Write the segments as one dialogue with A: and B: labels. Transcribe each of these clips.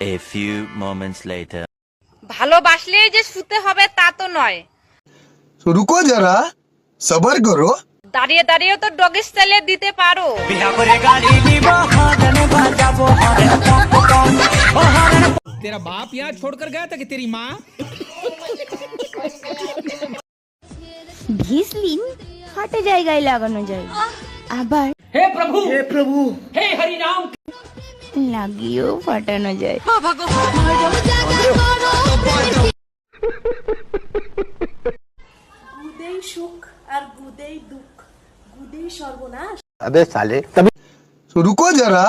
A: A few moments later.
B: ভালোবাসলেই যে শুতে হবে তা তো নয়।
C: रुको जरा सबर करो।
B: দাঁড়িয়ে দাঁড়িয়ে তো ডগি স্টাইলে দিতে পারো।
D: तेरा बाप यहाँ छोड़कर गया था कि तेरी माँ?
E: ভিসলিন হাতে জায়গায় লাগানো যায়, আবার
D: हे प्रभु हे हरि राम।
E: লাগিয়েও ফাটানো যায়।
F: গুদেই সুখ আর গুদেই দুঃখ, গুদেই সর্বনাশ,
C: रुको जरा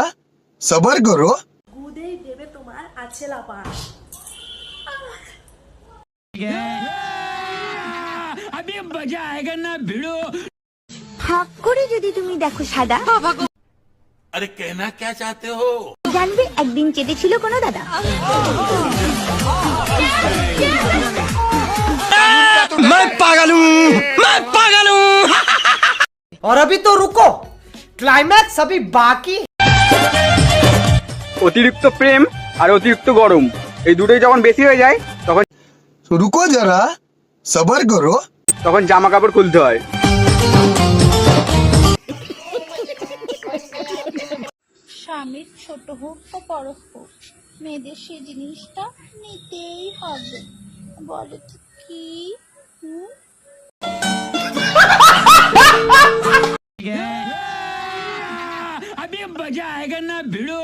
C: सबर करो।
F: গুদেই দেবে তোমার আছে লাপাস।
D: अभी मजा आएगा ना भिड़ो।
E: হাক করে যদি তুমি দেখো সাদা,
A: अरे कहना क्या चाहते हो?
E: জানবে একদিন চেটেছিল কোনো দাদা।
G: मैं पागल हूँ।
H: और अभी तो रुको, क्लाइमैक्स अभी बाकी।
G: অতিরিক্ত প্রেম আর অতিরিক্ত গরম এই দুটোই যখন বেশি হয়ে যায়
C: रुको जरा सबर करो।
G: তখন জামা কাপড় খুলতে হয়।
I: স্বামীর ছোট হোক বা বড় হোক, মেয়েদের সে জিনিসটা নিতেই হবে। বলে তো কি?
D: अभी मजा आएगा ना भिड़ो।